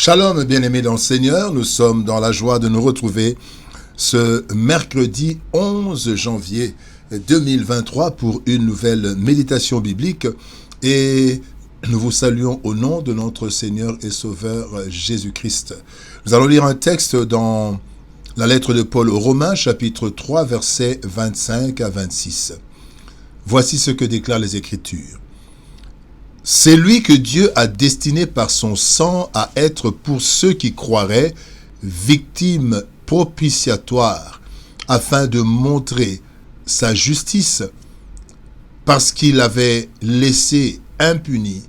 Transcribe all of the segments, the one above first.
Shalom, bien-aimés dans le Seigneur, nous sommes dans la joie de nous retrouver ce mercredi 11 janvier 2023 pour une nouvelle méditation biblique et nous vous saluons au nom de notre Seigneur et Sauveur Jésus-Christ. Nous allons lire un texte dans la lettre de Paul aux Romains, chapitre 3, versets 25 à 26. Voici ce que déclarent les Écritures. C'est lui que Dieu a destiné par son sang à être pour ceux qui croiraient victime propitiatoire, afin de montrer sa justice, parce qu'il avait laissé impunis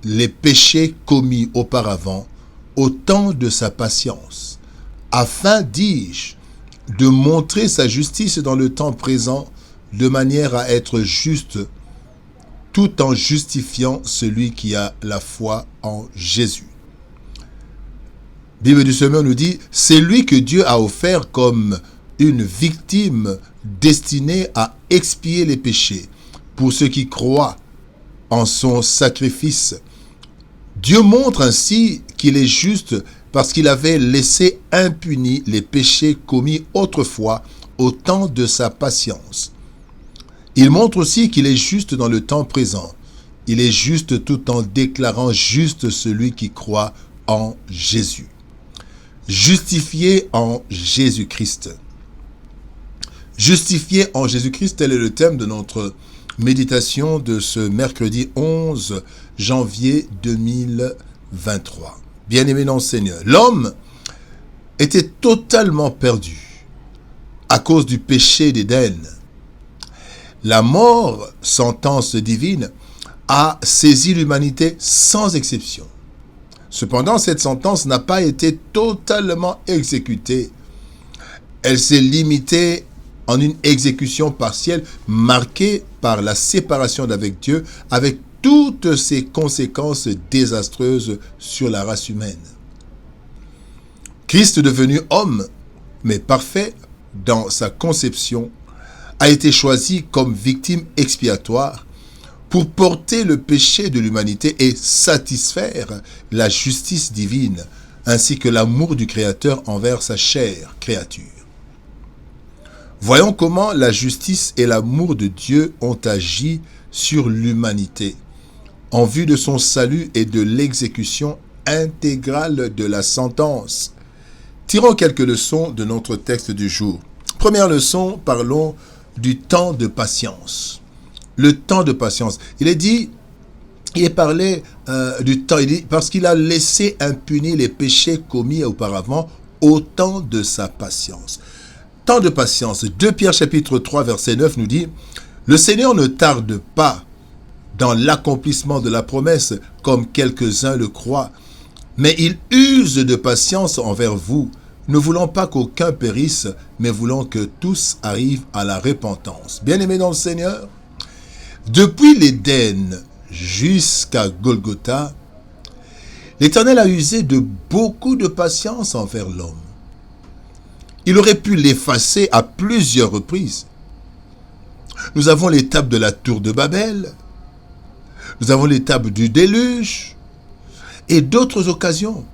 les péchés commis auparavant au temps de sa patience, afin, dis-je, de montrer sa justice dans le temps présent, de manière à être juste tout en justifiant celui qui a la foi en Jésus. Bible du Semeur nous dit, c'est lui que Dieu a offert comme une victime destinée à expier les péchés pour ceux qui croient en son sacrifice. Dieu montre ainsi qu'il est juste parce qu'il avait laissé impunis les péchés commis autrefois au temps de sa patience. Il montre aussi qu'il est juste dans le temps présent. Il est juste tout en déclarant juste celui qui croit en Jésus. Justifié en Jésus-Christ. Justifié en Jésus-Christ, tel est le thème de notre méditation de ce mercredi 11 janvier 2023. Bien-aimé dans le Seigneur, l'homme était totalement perdu à cause du péché d'Éden. La mort, sentence divine, a saisi l'humanité sans exception. Cependant, cette sentence n'a pas été totalement exécutée. Elle s'est limitée en une exécution partielle marquée par la séparation d'avec Dieu, avec toutes ses conséquences désastreuses sur la race humaine. Christ devenu homme, mais parfait dans sa conception, a été choisi comme victime expiatoire pour porter le péché de l'humanité et satisfaire la justice divine, ainsi que l'amour du Créateur envers sa chère créature. Voyons comment la justice et l'amour de Dieu ont agi sur l'humanité, en vue de son salut et de l'exécution intégrale de la sentence. Tirons quelques leçons de notre texte du jour. Première leçon, parlons du temps de patience. Le temps de patience. Il est parlé du temps, il dit, parce qu'il a laissé impunis les péchés commis auparavant au temps de sa patience. Temps de patience. 2 Pierre chapitre 3 verset 9 nous dit, le Seigneur ne tarde pas dans l'accomplissement de la promesse comme quelques-uns le croient, mais il use de patience envers vous, ne voulant pas qu'aucun périsse, mais voulant que tous arrivent à la repentance. Bien-aimés dans le Seigneur, depuis l'Éden jusqu'à Golgotha, l'Éternel a usé de beaucoup de patience envers l'homme. Il aurait pu l'effacer à plusieurs reprises. Nous avons l'étape de la tour de Babel, nous avons l'étape du déluge et d'autres occasions.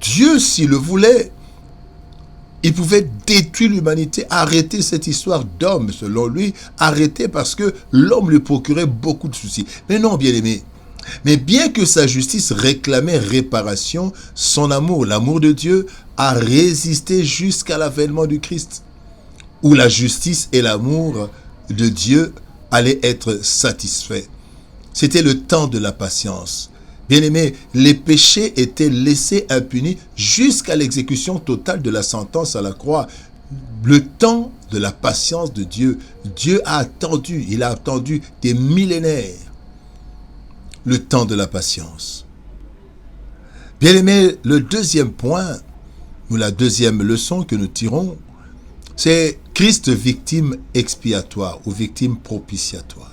Dieu, s'il le voulait, il pouvait détruire l'humanité, arrêter cette histoire d'homme, selon lui, arrêter parce que l'homme lui procurait beaucoup de soucis. Mais non, bien-aimé. Mais bien que sa justice réclamait réparation, son amour, l'amour de Dieu, a résisté jusqu'à l'avènement du Christ, où la justice et l'amour de Dieu allaient être satisfaits. C'était le temps de la patience. Bien-aimés, les péchés étaient laissés impunis jusqu'à l'exécution totale de la sentence à la croix. Le temps de la patience de Dieu. Dieu a attendu, il a attendu des millénaires. Le temps de la patience. Bien-aimés, le deuxième point, ou la deuxième leçon que nous tirons, c'est Christ victime expiatoire ou victime propitiatoire.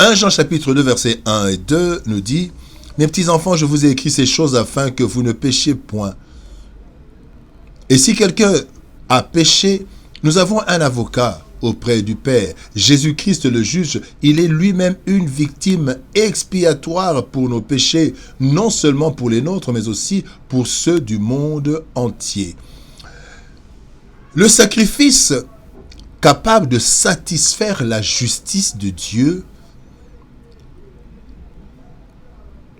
1 Jean chapitre 2 versets 1 et 2 nous dit « Mes petits enfants, je vous ai écrit ces choses afin que vous ne péchiez point. Et si quelqu'un a péché, nous avons un avocat auprès du Père. Jésus-Christ le juge, il est lui-même une victime expiatoire pour nos péchés, non seulement pour les nôtres, mais aussi pour ceux du monde entier. Le sacrifice capable de satisfaire la justice de Dieu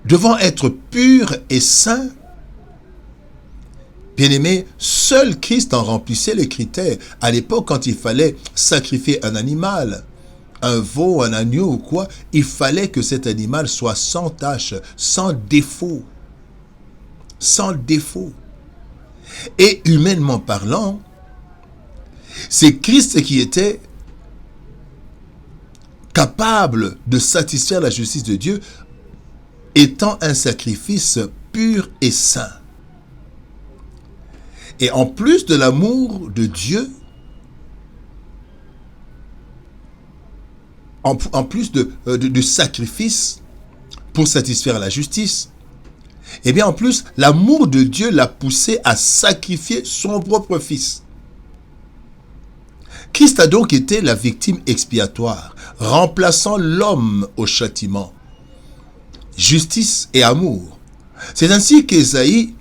devant être pur et saint, bien-aimé, seul Christ en remplissait les critères. À l'époque, quand il fallait sacrifier un animal, un veau, un agneau ou quoi, il fallait que cet animal soit sans tache, sans défaut. Sans défaut. Et humainement parlant, c'est Christ qui était capable de satisfaire la justice de Dieu, étant un sacrifice pur et saint. Et en plus de l'amour de Dieu, en plus du sacrifice pour satisfaire la justice, eh bien en plus, l'amour de Dieu l'a poussé à sacrifier son propre fils. Christ a donc été la victime expiatoire, remplaçant l'homme au châtiment. Justice et amour. C'est ainsi qu'Ésaïe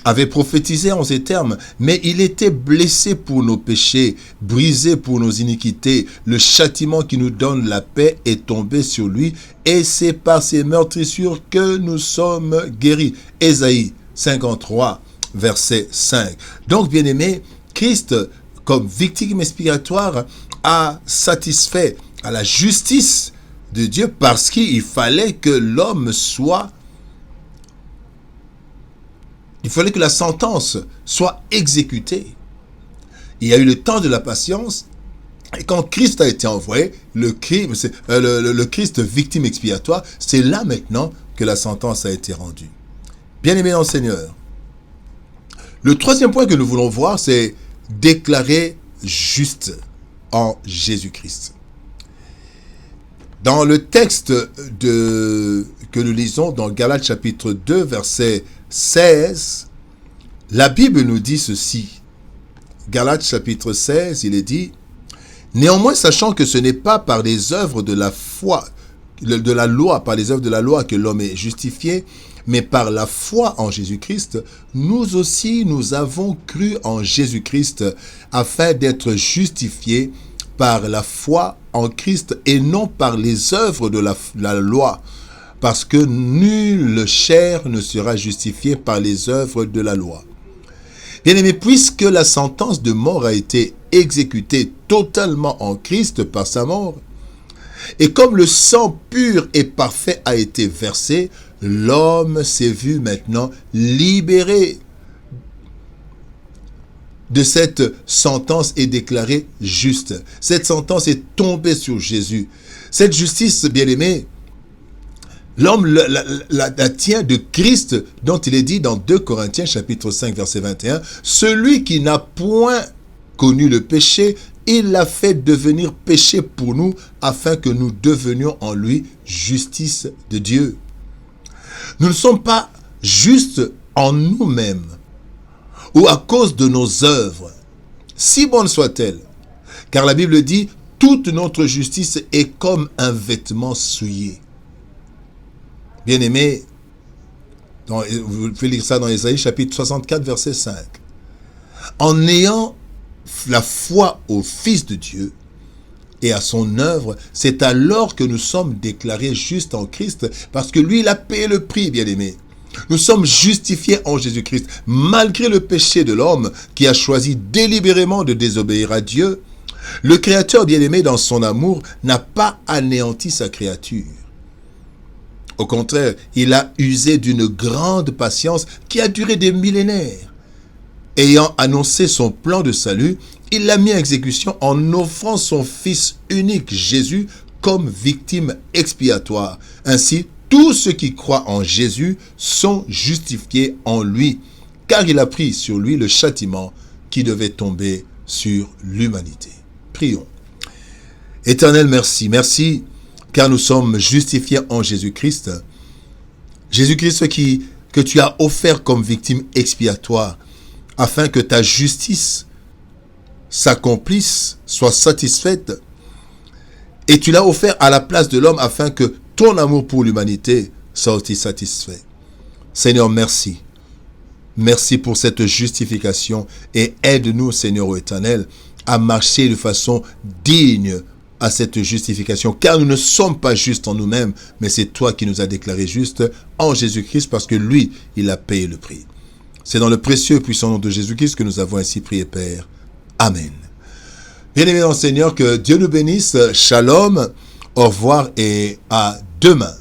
avait prophétisé en ces termes, mais il était blessé pour nos péchés, brisé pour nos iniquités. Le châtiment qui nous donne la paix est tombé sur lui, et c'est par ses meurtrissures que nous sommes guéris. Ésaïe 53, verset 5. Donc, bien-aimé, Christ, comme victime expiatoire, a satisfait à la justice de Dieu parce qu'il fallait que l'homme soit... Il fallait que la sentence soit exécutée. Il y a eu le temps de la patience. Et quand Christ a été envoyé, le Christ victime expiatoire, c'est là maintenant que la sentence a été rendue. Bien-aimé dans le Seigneur, le troisième point que nous voulons voir, c'est déclarer juste en Jésus-Christ. Dans le texte que nous lisons dans Galates chapitre 2, verset 16, la Bible nous dit ceci. Galates chapitre 16, il est dit: néanmoins, sachant que ce n'est pas par les œuvres de la foi, de la loi, par les œuvres de la loi que l'homme est justifié, mais par la foi en Jésus-Christ, nous aussi, nous avons cru en Jésus-Christ afin d'être justifiés par la foi en Christ et non par les œuvres de la loi, parce que nulle chair ne sera justifiée par les œuvres de la loi. Bien-aimé, puisque la sentence de mort a été exécutée totalement en Christ par sa mort, et comme le sang pur et parfait a été versé, l'homme s'est vu maintenant libéré de cette sentence et déclaré juste. Cette sentence est tombée sur Jésus. Cette justice, bien-aimé, l'homme la tient de Christ, dont il est dit dans 2 Corinthiens chapitre 5 verset 21, « Celui qui n'a point connu le péché, il l'a fait devenir péché pour nous, afin que nous devenions en lui justice de Dieu. » Nous ne sommes pas justes en nous-mêmes ou à cause de nos œuvres, si bonnes soient-elles, car la Bible dit « Toute notre justice est comme un vêtement souillé. » Bien-aimé, vous pouvez lire ça dans Ésaïe chapitre 64 verset 5. En ayant la foi au Fils de Dieu et à son œuvre, c'est alors que nous sommes déclarés justes en Christ, parce que lui, il a payé le prix, bien-aimé. Nous sommes justifiés en Jésus-Christ, malgré le péché de l'homme qui a choisi délibérément de désobéir à Dieu. Le Créateur, bien-aimé, dans son amour, n'a pas anéanti sa créature. Au contraire, il a usé d'une grande patience qui a duré des millénaires. Ayant annoncé son plan de salut, il l'a mis à exécution en offrant son Fils unique, Jésus, comme victime expiatoire. Ainsi, tous ceux qui croient en Jésus sont justifiés en lui, car il a pris sur lui le châtiment qui devait tomber sur l'humanité. Prions. Éternel, merci. Merci, car nous sommes justifiés en Jésus-Christ. Jésus-Christ que tu as offert comme victime expiatoire, afin que ta justice s'accomplisse, soit satisfaite. Et tu l'as offert à la place de l'homme afin que ton amour pour l'humanité soit aussi satisfait. Seigneur, merci. Merci pour cette justification et aide-nous, Seigneur éternel, à marcher de façon digne à cette justification, car nous ne sommes pas justes en nous-mêmes, mais c'est toi qui nous as déclarés justes en Jésus-Christ, parce que lui, il a payé le prix. C'est dans le précieux et puissant nom de Jésus-Christ que nous avons ainsi prié, Père. Amen. Bien-aimés dans le Seigneur, que Dieu nous bénisse. Shalom, au revoir et à demain.